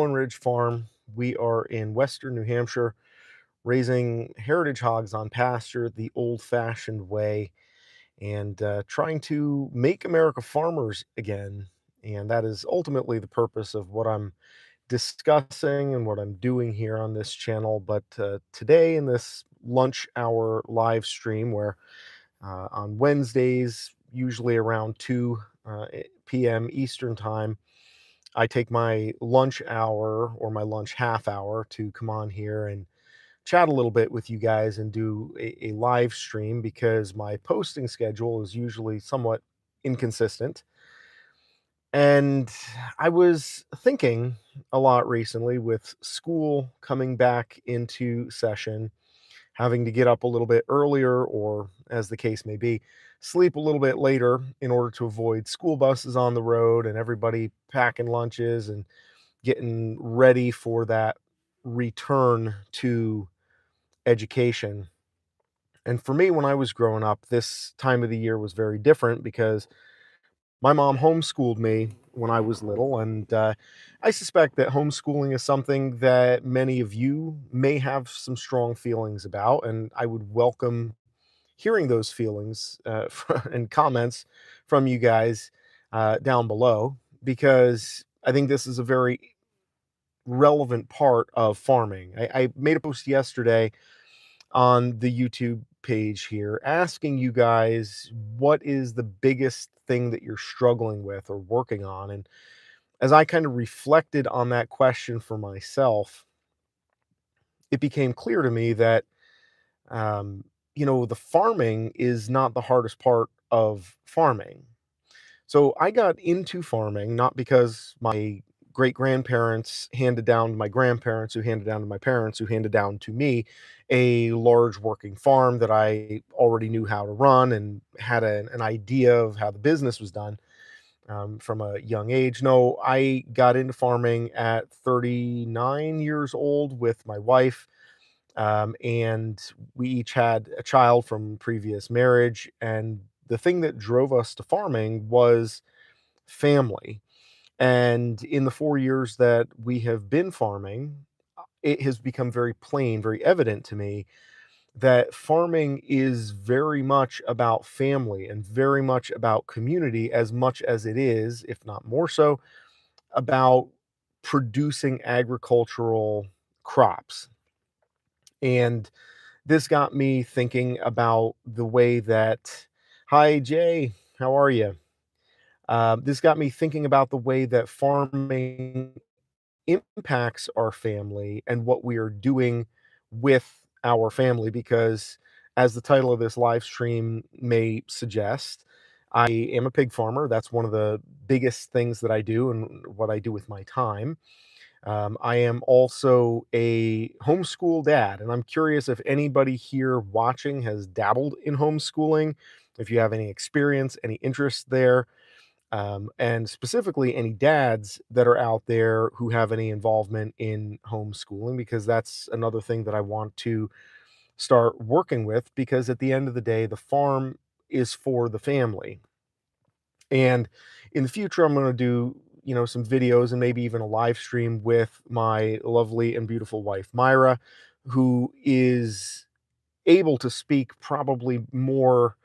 Stone Ridge Farm. We are in Western New Hampshire, raising heritage hogs on pasture the old fashioned way and trying to make America farmers again. And that is ultimately the purpose of what I'm discussing and what I'm doing here on this channel. But today, in this lunch hour live stream, where on Wednesdays, usually around 2 p.m. Eastern Time, I take my lunch hour or my lunch half hour to come on here and chat a little bit with you guys and do a live stream because my posting schedule is usually somewhat inconsistent. And I was thinking a lot recently with school coming back into session, having to get up a little bit earlier, or as the case may be, sleep a little bit later in order to avoid school buses on the road and everybody packing lunches and getting ready for that return to education. And for me, when I was growing up, this time of the year was very different because my mom homeschooled me when I was little. And I suspect that homeschooling is something that many of you may have some strong feelings about. And I would welcome hearing those feelings and comments from you guys down below, because I think this is a very relevant part of farming. I made a post yesterday on the YouTube page here asking you guys what is the biggest thing that you're struggling with or working on. And as I kind of reflected on that question for myself, it became clear to me that, um, the farming is not the hardest part of farming. So I got into farming not because my great grandparents handed down to my grandparents, who handed down to my parents, who handed down to me a large working farm that I already knew how to run and had an idea of how the business was done from a young age. No, I got into farming at 39 years old with my wife. And we each had a child from previous marriage. And the thing that drove us to farming was family. And in the 4 years that we have been farming, it has become very plain, very evident to me that farming is very much about family and very much about community, as much as it is, if not more so, about producing agricultural crops. And this got me thinking about the way that, hi, Jay, how are you? This got me thinking about the way that farming impacts our family and what we are doing with our family. Because, as the title of this live stream may suggest, I am a pig farmer. That's one of the biggest things that I do and what I do with my time. I am also a homeschool dad, and I'm curious if anybody here watching has dabbled in homeschooling, if you have any experience, any interest there, and specifically any dads that are out there who have any involvement in homeschooling, because that's another thing that I want to start working with. Because at the end of the day, the farm is for the family. And in the future, I'm going to do, some videos and maybe even a live stream with my lovely and beautiful wife, Myra, who is able to speak probably more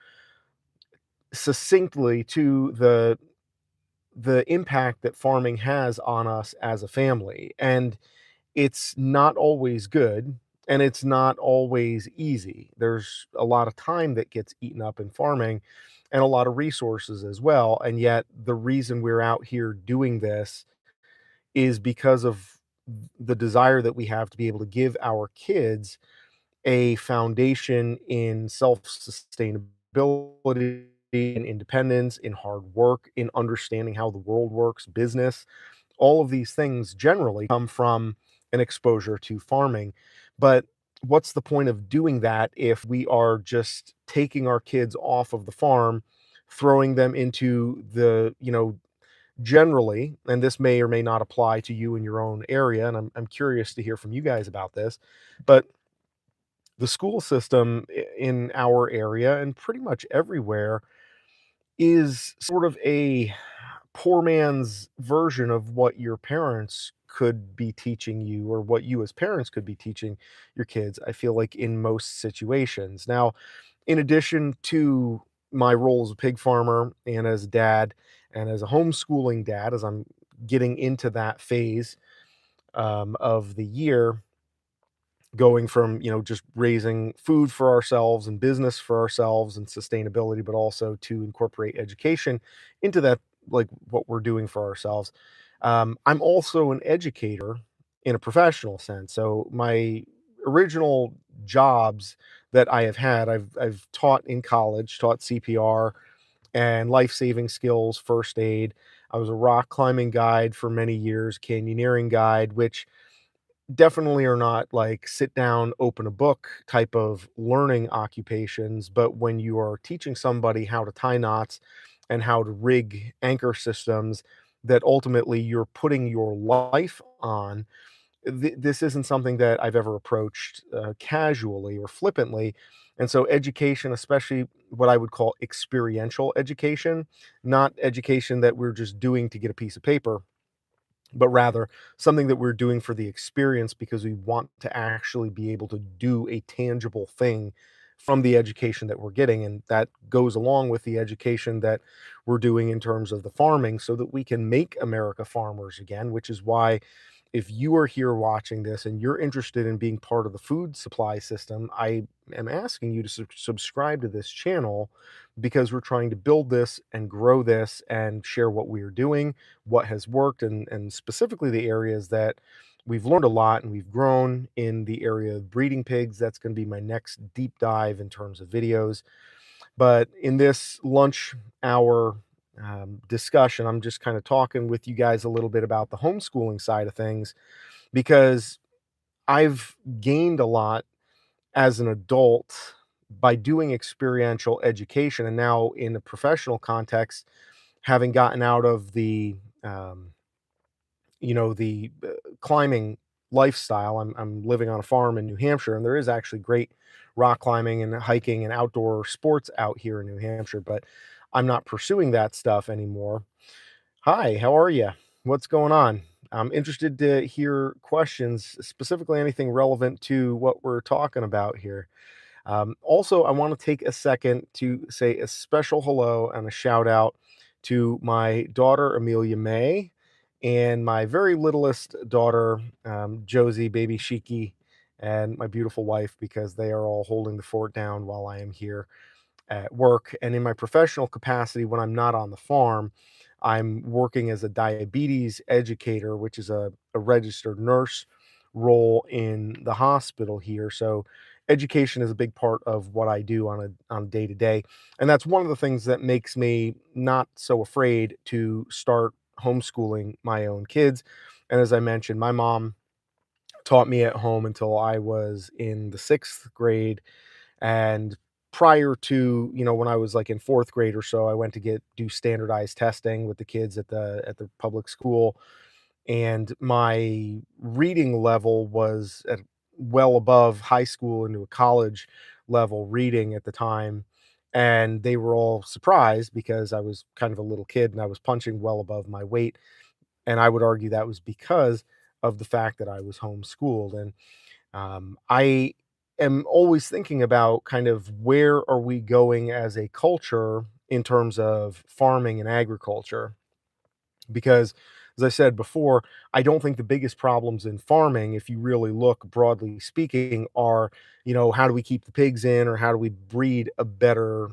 succinctly to the impact that farming has on us as a family. And it's not always good, and it's not always easy. There's a lot of time that gets eaten up in farming and a lot of resources as well. And yet, the reason we're out here doing this is because of the desire that we have to be able to give our kids a foundation in self sustainability, in independence, in hard work, in understanding how the world works, business. All of these things generally come from an exposure to farming. But what's the point of doing that if we are just taking our kids off of the farm, throwing them into the, generally, and this may or may not apply to you in your own area, and I'm curious to hear from you guys about this, but the school system in our area and pretty much everywhere is sort of a poor man's version of what your parents could be teaching you or what you as parents could be teaching your kids, I feel like in most situations. Now, in addition to my role as a pig farmer and as a dad and as a homeschooling dad, as I'm getting into that phase of the year, going from, just raising food for ourselves and business for ourselves and sustainability, but also to incorporate education into that, like what we're doing for ourselves. I'm also an educator in a professional sense. So my original jobs that I have had, I've taught in college, taught CPR and life-saving skills, first aid. I was a rock climbing guide for many years, canyoneering guide, which definitely are not like sit down, open a book type of learning occupations, but when you are teaching somebody how to tie knots and how to rig anchor systems that ultimately you're putting your life on, this isn't something that I've ever approached casually or flippantly. And so, education, especially what I would call experiential education, not education that we're just doing to get a piece of paper, but rather something that we're doing for the experience because we want to actually be able to do a tangible thing from the education that we're getting. And that goes along with the education that we're doing in terms of the farming so that we can make America farmers again, which is why if you are here watching this and you're interested in being part of the food supply system, I am asking you to subscribe to this channel because we're trying to build this and grow this and share what we are doing, what has worked, and specifically the areas that we've learned a lot and we've grown in the area of breeding pigs. That's going to be my next deep dive in terms of videos. But in this lunch hour discussion, I'm just kind of talking with you guys a little bit about the homeschooling side of things because I've gained a lot as an adult by doing experiential education. And now, in a professional context, having gotten out of um, the climbing lifestyle. I'm living on a farm in New Hampshire, and there is actually great rock climbing and hiking and outdoor sports out here in New Hampshire, but I'm not pursuing that stuff anymore. Hi, how are you? What's going on? I'm interested to hear questions, specifically anything relevant to what we're talking about here. Also, I want to take a second to say a special hello and a shout out to my daughter, Amelia May, and my very littlest daughter, Josie, baby Shiki, and my beautiful wife, because they are all holding the fort down while I am here at work. And in my professional capacity, when I'm not on the farm, I'm working as a diabetes educator, which is a registered nurse role in the hospital here. So education is a big part of what I do on a day to day. And that's one of the things that makes me not so afraid to start homeschooling my own kids. And as I mentioned, my mom taught me at home until I was in the sixth grade, and prior to, when I was like in fourth grade or so, I went to do standardized testing with the kids at the public school, and my reading level was at well above high school into a college level reading at the time. And they were all surprised because I was kind of a little kid and I was punching well above my weight. And I would argue that was because of the fact that I was homeschooled. And I am always thinking about kind of where are we going as a culture in terms of farming and agriculture? Because, as I said before, I don't think the biggest problems in farming, if you really look broadly speaking, are, how do we keep the pigs in or how do we breed a better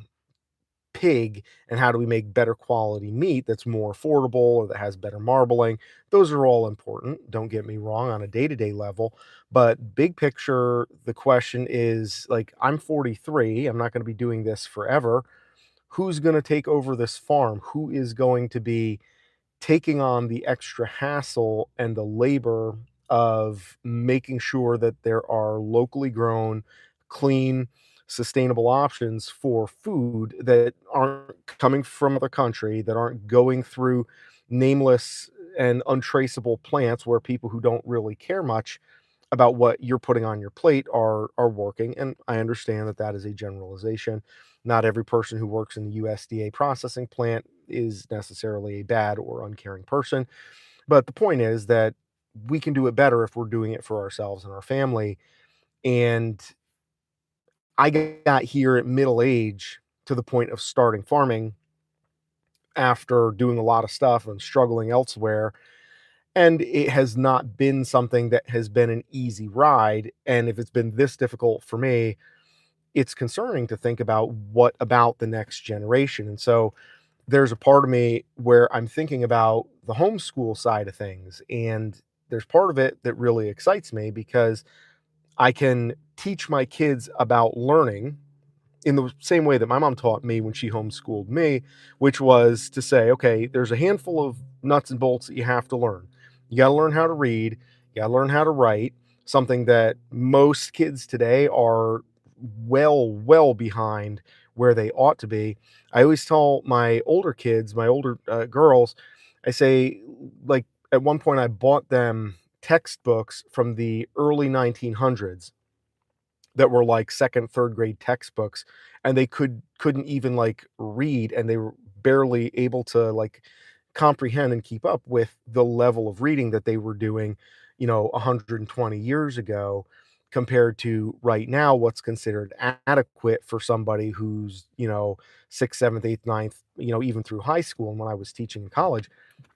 pig and how do we make better quality meat that's more affordable or that has better marbling. Those are all important, don't get me wrong, on a day-to-day level, but big picture, the question is, like, I'm 43, I'm not going to be doing this forever. Who's going to take over this farm? Who is going to be taking on the extra hassle and the labor of making sure that there are locally grown, clean, sustainable options for food that aren't coming from other country, that aren't going through nameless and untraceable plants where people who don't really care much about what you're putting on your plate are working. And I understand that that is a generalization. Not every person who works in the USDA processing plant is necessarily a bad or uncaring person. But the point is that we can do it better if we're doing it for ourselves and our family. And I got here at middle age to the point of starting farming after doing a lot of stuff and struggling elsewhere. And it has not been something that has been an easy ride. And if it's been this difficult for me, it's concerning to think about what about the next generation. And so there's a part of me where I'm thinking about the homeschool side of things. And there's part of it that really excites me because I can teach my kids about learning in the same way that my mom taught me when she homeschooled me, which was to say, okay, there's a handful of nuts and bolts that you have to learn. You got to learn how to read, you got to learn how to write, something that most kids today are well behind where they ought to be. I always tell my older kids, my older girls, I say, like, at one point I bought them textbooks from the early 1900s that were like 2nd, 3rd grade textbooks, and they couldn't even, like, read, and they were barely able to, like, comprehend and keep up with the level of reading that they were doing, 120 years ago compared to right now, what's considered adequate for somebody who's, 6th, 7th, 8th, ninth, even through high school. And when I was teaching in college,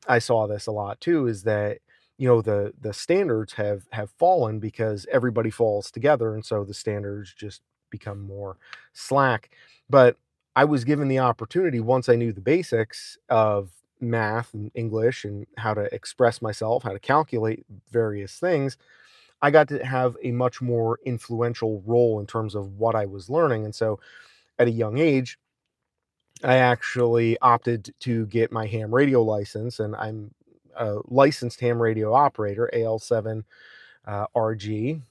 I saw this a lot too, is that, the standards have fallen because everybody falls together, and so the standards just become more slack. But I was given the opportunity once I knew the basics of math and English and how to express myself, how to calculate various things, I got to have a much more influential role in terms of what I was learning. And so at a young age, I actually opted to get my ham radio license, and I'm a licensed ham radio operator, AL7 RG.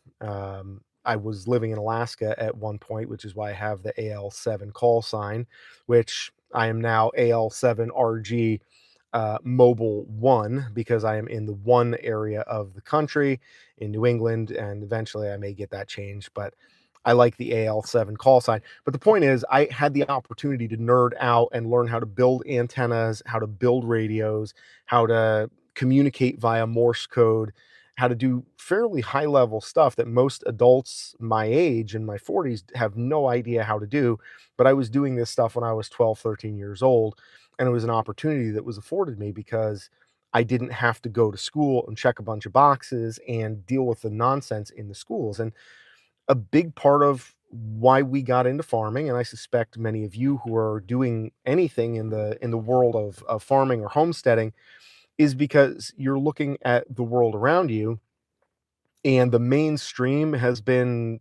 I was living in Alaska at one point, which is why I have the AL7 call sign, which I am now AL7 RG Mobile One, because I am in the one area of the country in New England, and eventually I may get that changed. But I like the AL7 call sign. But the point is, I had the opportunity to nerd out and learn how to build antennas, how to build radios, how to communicate via Morse code, how to do fairly high level stuff that most adults my age in my 40s have no idea how to do. But I was doing this stuff when I was 12, 13 years old. And it was an opportunity that was afforded me because I didn't have to go to school and check a bunch of boxes and deal with the nonsense in the schools. And a big part of why we got into farming, and I suspect many of you who are doing anything in the world of farming or homesteading, is because you're looking at the world around you, and the mainstream has been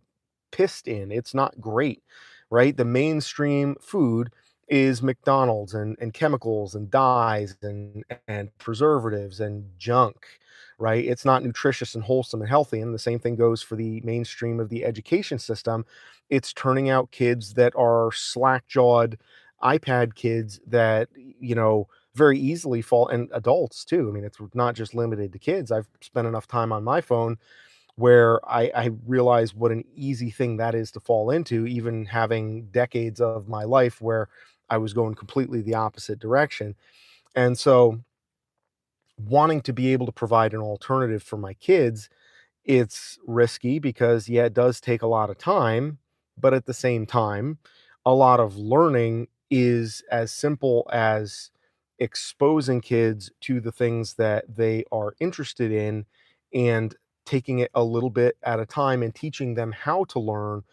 pissed in. It's not great, right? The mainstream food is McDonald's and chemicals and dyes and preservatives and junk, right? It's not nutritious and wholesome and healthy. And the same thing goes for the mainstream of the education system. It's turning out kids that are slack-jawed iPad kids that, very easily fall, and adults too. I mean, it's not just limited to kids. I've spent enough time on my phone where I realize what an easy thing that is to fall into, even having decades of my life where I was going completely the opposite direction. And so wanting to be able to provide an alternative for my kids, it's risky because, yeah, it does take a lot of time, but at the same time, a lot of learning is as simple as exposing kids to the things that they are interested in and taking it a little bit at a time and teaching them how to learn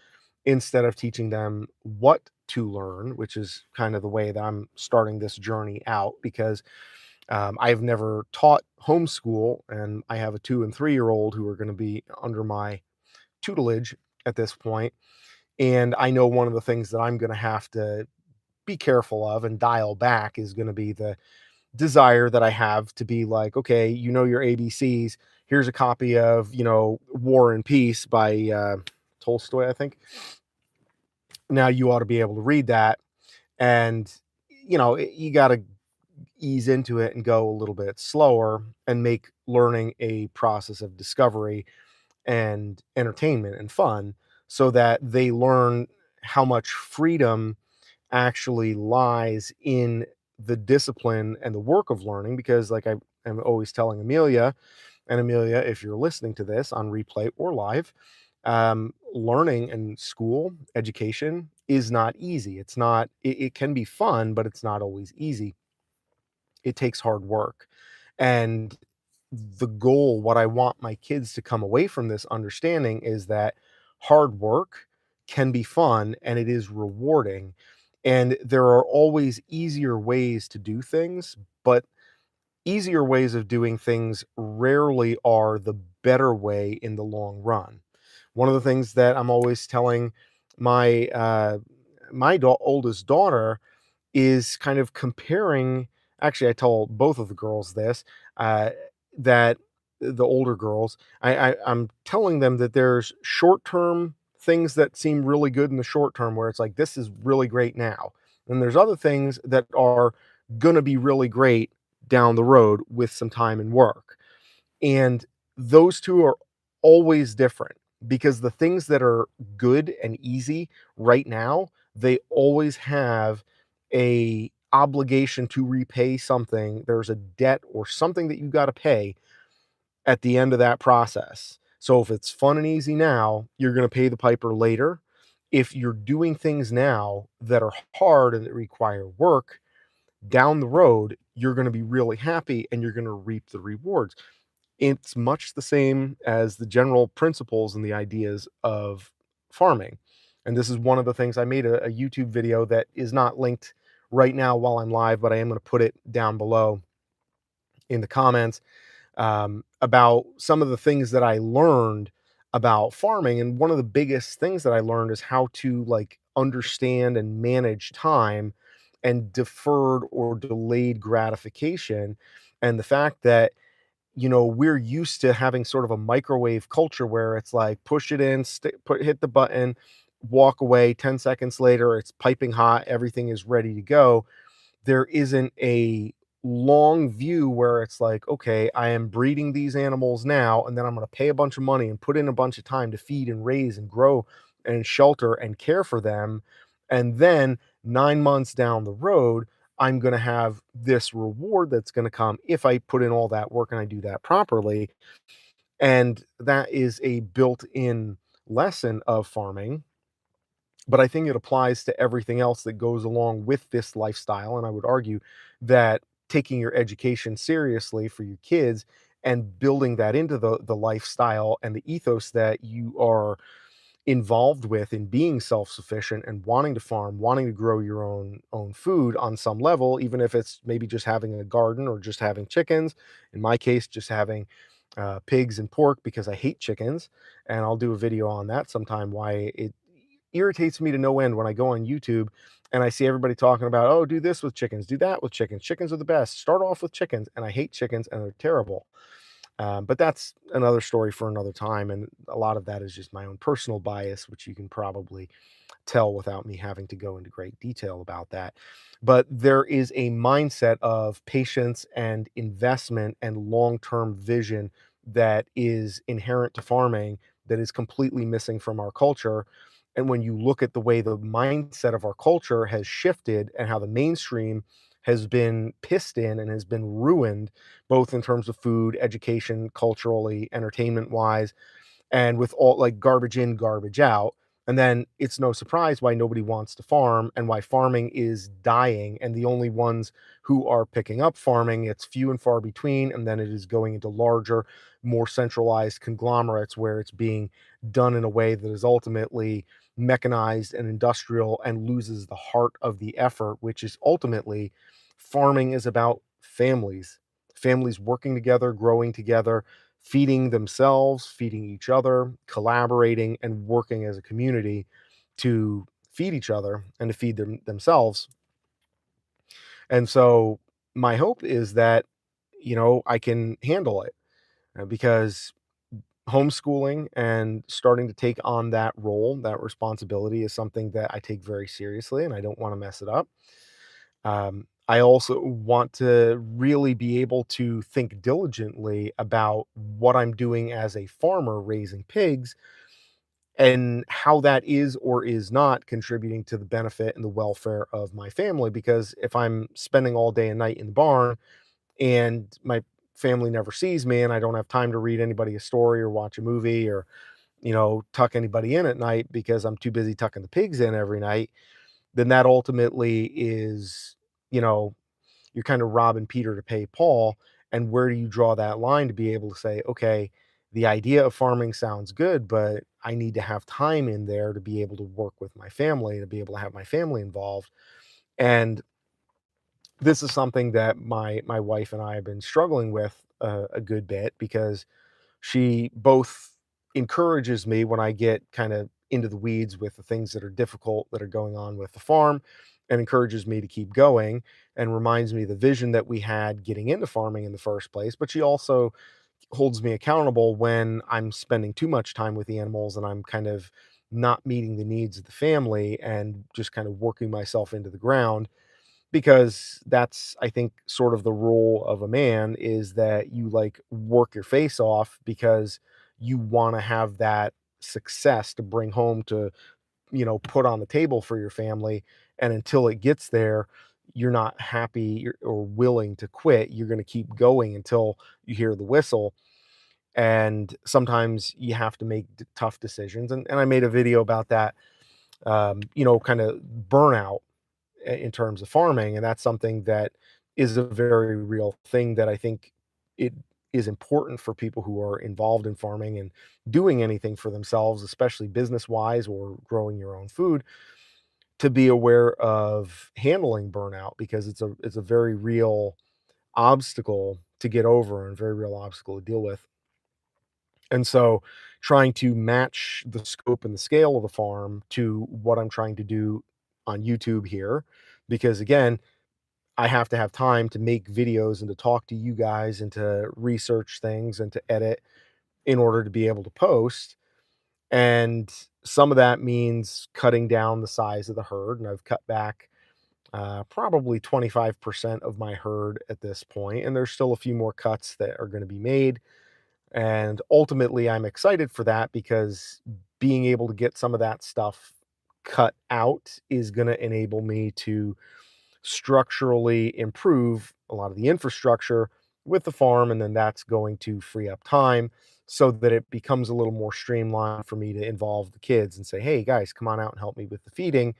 instead of teaching them what to learn, which is kind of the way that I'm starting this journey out because I've never taught homeschool, and I have a 2 and 3 year old who are going to be under my tutelage at this point. And I know one of the things that I'm going to have to be careful of and dial back is going to be the desire that I have to be like, okay, your ABCs. Here's a copy of, War and Peace by Tolstoy, I think. Now you ought to be able to read that. And, you got to ease into it and go a little bit slower and make learning a process of discovery and entertainment and fun so that they learn how much freedom actually lies in the discipline and the work of learning. Because, like I am always telling Amelia, And Amelia, if you're listening to this on replay or live, learning and school education is not easy. It can be fun, but it's not always easy. It takes hard work. And the goal, what I want my kids to come away from this understanding is that hard work can be fun and it is rewarding. And there are always easier ways to do things, but easier ways of doing things rarely are the better way in the long run. One of the things that I'm always telling my oldest daughter is kind of comparing. Actually, I tell both of the girls this, uh, that the older girls, I'm telling them that there's short-term things that seem really good in the short term where it's like, "This is really great now." And there's other things that are gonna be really great down the road with some time and work. And those 2 are always different because the things that are good and easy right now, they always have a obligation to repay something. There's a debt or something that you gotta pay at the end of that process. So if it's fun and easy now, you're gonna pay the piper later. If you're doing things now that are hard and that require work, down the road, you're gonna be really happy and you're gonna reap the rewards. It's much the same as the general principles and the ideas of farming. And this is one of the things I made a YouTube video that is not linked right now while I'm live, but I am going to put it down below in the comments, about some of the things that I learned about farming. And one of the biggest things that I learned is how to like understand and manage time and deferred or delayed gratification. And the fact that we're used to having sort of a microwave culture where it's like push it in, hit the button, walk away. 10 seconds later, it's piping hot, everything is ready to go. There isn't a long view where it's like, okay, I am breeding these animals now, and then I'm going to pay a bunch of money and put in a bunch of time to feed and raise and grow and shelter and care for them. And then 9 months down the road, I'm going to have this reward that's going to come if I put in all that work and I do that properly. And that is a built in lesson of farming, but I think it applies to everything else that goes along with this lifestyle. And I would argue that taking your education seriously for your kids and building that into the lifestyle and the ethos that you are involved with in being self-sufficient and wanting to farm, wanting to grow your own food on some level, even if it's maybe just having a garden or just having chickens. In my case, just having pigs and pork because I hate chickens, and I'll do a video on that sometime. Why it irritates me to no end when I go on YouTube and I see everybody talking about, oh, do this with chickens, do that with chickens. Chickens are the best. Start off with chickens, and I hate chickens and they're terrible. But that's another story for another time. And a lot of that is just my own personal bias, which you can probably tell without me having to go into great detail about that. But there is a mindset of patience and investment and long term vision that is inherent to farming that is completely missing from our culture. And when you look at the way the mindset of our culture has shifted and how the mainstream has been pissed in and has been ruined, both in terms of food, education, culturally, entertainment wise, and with all like garbage in, garbage out. And then it's no surprise why nobody wants to farm and why farming is dying. And the only ones who are picking up farming, it's few and far between. And then it is going into larger, more centralized conglomerates where it's being done in a way that is ultimately mechanized and industrial and loses the heart of the effort, which is ultimately farming is about families working together, growing together, feeding themselves, feeding each other, collaborating, and working as a community to feed each other and to feed themselves. And so my hope is that, I can handle it, because homeschooling and starting to take on that role, that responsibility is something that I take very seriously and I don't want to mess it up. I also want to really be able to think diligently about what I'm doing as a farmer raising pigs and how that is or is not contributing to the benefit and the welfare of my family. Because if I'm spending all day and night in the barn and my family never sees me and I don't have time to read anybody a story or watch a movie or, tuck anybody in at night because I'm too busy tucking the pigs in every night, then that ultimately is, you know, you're kind of robbing Peter to pay Paul. And where do you draw that line to be able to say, okay, the idea of farming sounds good, but I need to have time in there to be able to work with my family, to be able to have my family involved. And this is something that my wife and I have been struggling with a good bit because she both encourages me when I get kind of into the weeds with the things that are difficult that are going on with the farm and encourages me to keep going and reminds me of the vision that we had getting into farming in the first place. But she also holds me accountable when I'm spending too much time with the animals and I'm kind of not meeting the needs of the family and just kind of working myself into the ground, because that's, I think, sort of the role of a man, is that you like work your face off because you want to have that success to bring home to, put on the table for your family. And until it gets there, you're not happy or willing to quit. You're going to keep going until you hear the whistle. And sometimes you have to make tough decisions. And I made a video about that, kind of burnout in terms of farming, and that's something that is a very real thing that I think it is important for people who are involved in farming and doing anything for themselves, especially business wise or growing your own food, to be aware of handling burnout, because it's a very real obstacle to get over and very real obstacle to deal with. And so trying to match the scope and the scale of the farm to what I'm trying to do on YouTube here, because again, I have to have time to make videos and to talk to you guys and to research things and to edit in order to be able to post. And some of that means cutting down the size of the herd. And I've cut back probably 25% of my herd at this point. And there's still a few more cuts that are going to be made. And ultimately, I'm excited for that because being able to get some of that stuff cut out is going to enable me to structurally improve a lot of the infrastructure with the farm, and then that's going to free up time so that it becomes a little more streamlined for me to involve the kids and say, "Hey guys, come on out and help me with the feeding,"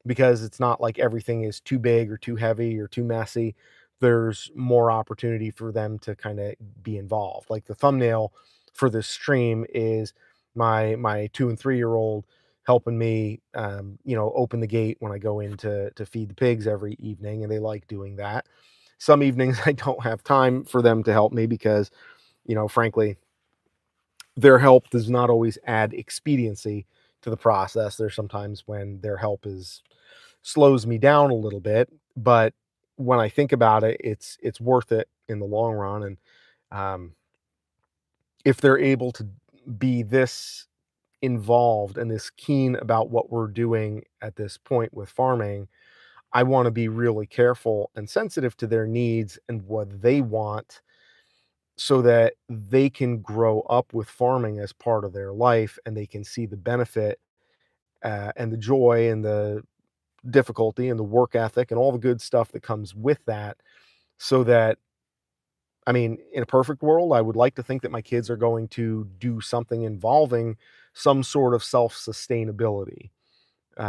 because it's not like everything is too big or too heavy or too messy. There's more opportunity for them to kind of be involved. Like the thumbnail for this stream is my 2 and 3 year old helping me, open the gate when I go in to feed the pigs every evening, and they like doing that. Some evenings I don't have time for them to help me because, frankly, their help does not always add expediency to the process. There's sometimes when their help is slows me down a little bit, but when I think about it, it's worth it in the long run. And um, if they're able to be this involved and this keen about what we're doing at this point with farming, I want to be really careful and sensitive to their needs and what they want so that they can grow up with farming as part of their life and they can see the benefit and the joy and the difficulty and the work ethic and all the good stuff that comes with that. So that, I mean, in a perfect world, I would like to think that my kids are going to do something involving some sort of self sustainability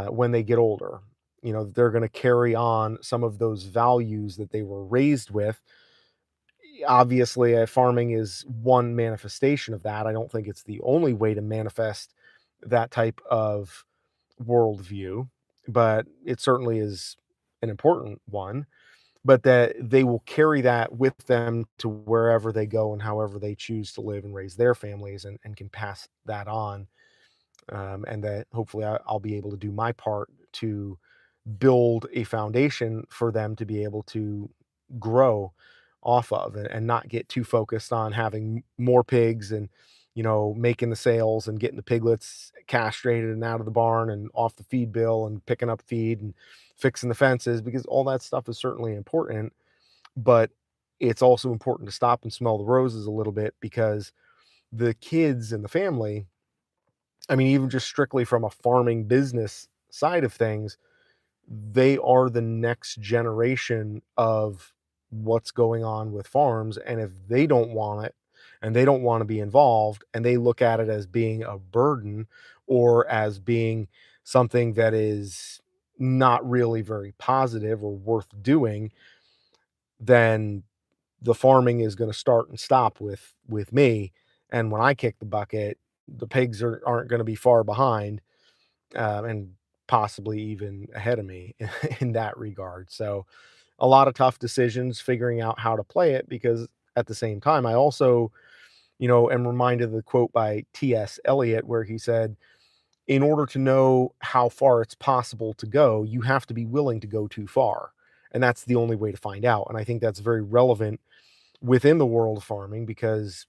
when they get older. They're going to carry on some of those values that they were raised with. Obviously, farming is one manifestation of that. I don't think it's the only way to manifest that type of worldview, but it certainly is an important one. But that they will carry that with them to wherever they go and however they choose to live and raise their families, and can pass that on. And that hopefully I'll be able to do my part to build a foundation for them to be able to grow off of, and not get too focused on having more pigs and making the sales and getting the piglets castrated and out of the barn and off the feed bill and picking up feed and fixing the fences, because all that stuff is certainly important. But it's also important to stop and smell the roses a little bit, because the kids and the family, I mean, even just strictly from a farming business side of things, they are the next generation of what's going on with farms, and if they don't want it and they don't want to be involved and they look at it as being a burden or as being something that is not really very positive or worth doing, then the farming is going to start and stop with me. And when I kick the bucket, the pigs aren't going to be far behind, and possibly even ahead of me in that regard. So a lot of tough decisions figuring out how to play it, because at the same time, I also, am reminded of the quote by T.S. Eliot where he said, in order to know how far it's possible to go, you have to be willing to go too far. And that's the only way to find out. And I think that's very relevant within the world of farming, because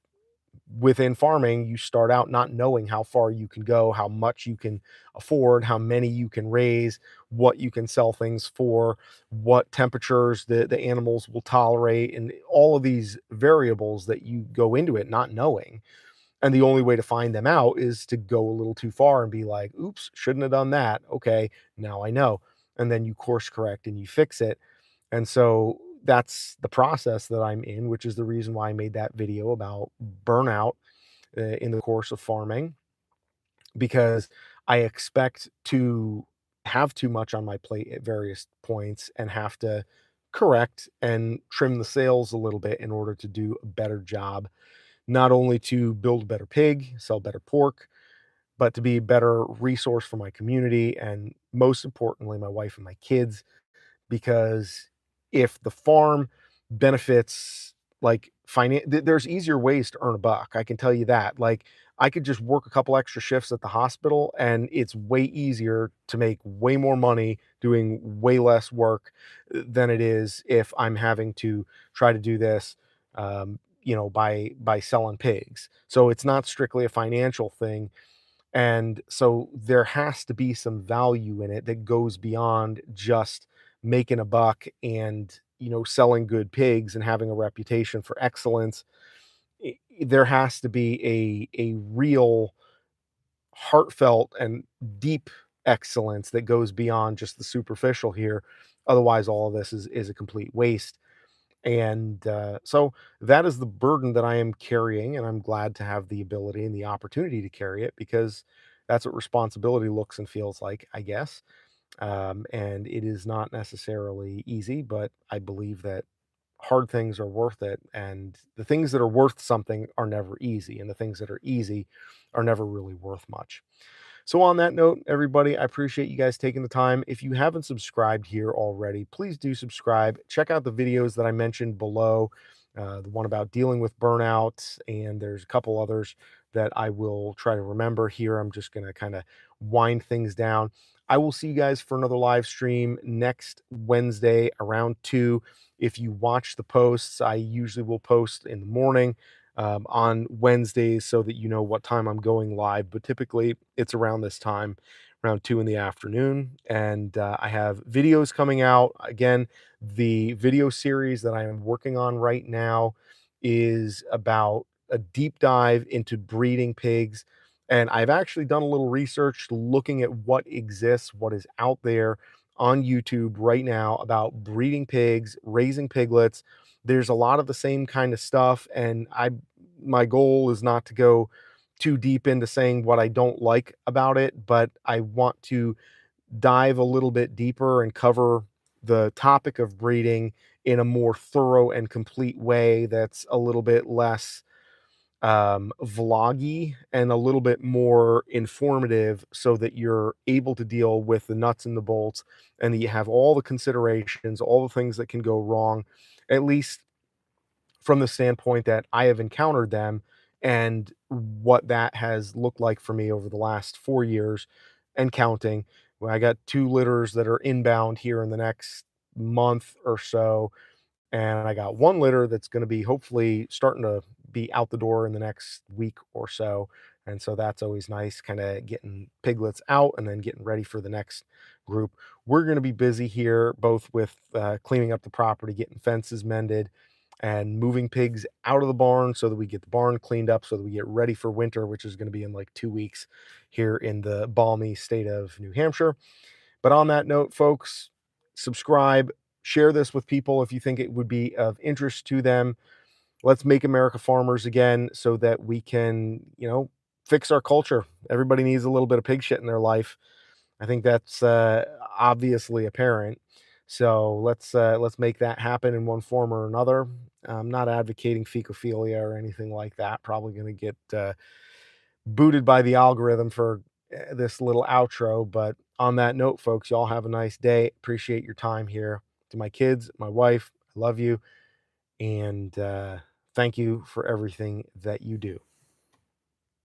within farming, you start out not knowing how far you can go, how much you can afford, how many you can raise, what you can sell things for, what temperatures the animals will tolerate, and all of these variables that you go into it not knowing. And the only way to find them out is to go a little too far and be like, oops, shouldn't have done that. Okay, now I know. And then you course correct and you fix it. And so that's the process that I'm in, which is the reason why I made that video about burnout in the course of farming, because I expect to have too much on my plate at various points and have to correct and trim the sails a little bit in order to do a better job, not only to build a better pig, sell better pork, but to be a better resource for my community and most importantly, my wife and my kids. Because if the farm benefits, like, there's easier ways to earn a buck, I can tell you that. Like, I could just work a couple extra shifts at the hospital, and it's way easier to make way more money doing way less work than it is if I'm having to try to do this, by selling pigs. So it's not strictly a financial thing, and so there has to be some value in it that goes beyond just making a buck and, selling good pigs and having a reputation for excellence. There has to be a real heartfelt and deep excellence that goes beyond just the superficial here. Otherwise, all of this is a complete waste. And so that is the burden that I am carrying, and I'm glad to have the ability and the opportunity to carry it, because that's what responsibility looks and feels like, I guess. And it is not necessarily easy, but I believe that hard things are worth it. And the things that are worth something are never easy, and the things that are easy are never really worth much. So, on that note, everybody, I appreciate you guys taking the time. If you haven't subscribed here already, please do subscribe. Check out the videos that I mentioned below, the one about dealing with burnout, and there's a couple others that I will try to remember here. I'm just going to kind of wind things down. I will see you guys for another live stream next Wednesday around 2. If you watch the posts, I usually will post in the morning on Wednesdays so that you know what time I'm going live. But typically it's around this time, around 2 in the afternoon. And I have videos coming out. Again, the video series that I am working on right now is about a deep dive into breeding pigs. And I've actually done a little research looking at what exists, what is out there on YouTube right now about breeding pigs, raising piglets. There's a lot of the same kind of stuff, and my goal is not to go too deep into saying what I don't like about it, but I want to dive a little bit deeper and cover the topic of breeding in a more thorough and complete way that's a little bit less vloggy and a little bit more informative, so that you're able to deal with the nuts and the bolts, and that you have all the considerations, all the things that can go wrong, at least from the standpoint that I have encountered them and what that has looked like for me over the last 4 years and counting. Well, I got 2 litters that are inbound here in the next month or so, and I got 1 litter that's gonna be hopefully starting to be out the door in the next week or so, and so that's always nice, kinda getting piglets out and then getting ready for the next group. We're gonna be busy here both with, cleaning up the property, getting fences mended, and moving pigs out of the barn so that we get the barn cleaned up so that we get ready for winter, which is gonna be in, like, 2 weeks here in the balmy state of New Hampshire. But on that note, folks, subscribe, Share this with people if you think it would be of interest to them. Let's make America farmers again so that we can, fix our culture. Everybody needs a little bit of pig shit in their life. I think that's obviously apparent. So let's make that happen in one form or another. I'm not advocating fecophilia or anything like that. Probably going to get booted by the algorithm for this little outro. But on that note, folks, y'all have a nice day. Appreciate your time here. To my kids, my wife, I love you, and thank you for everything that you do.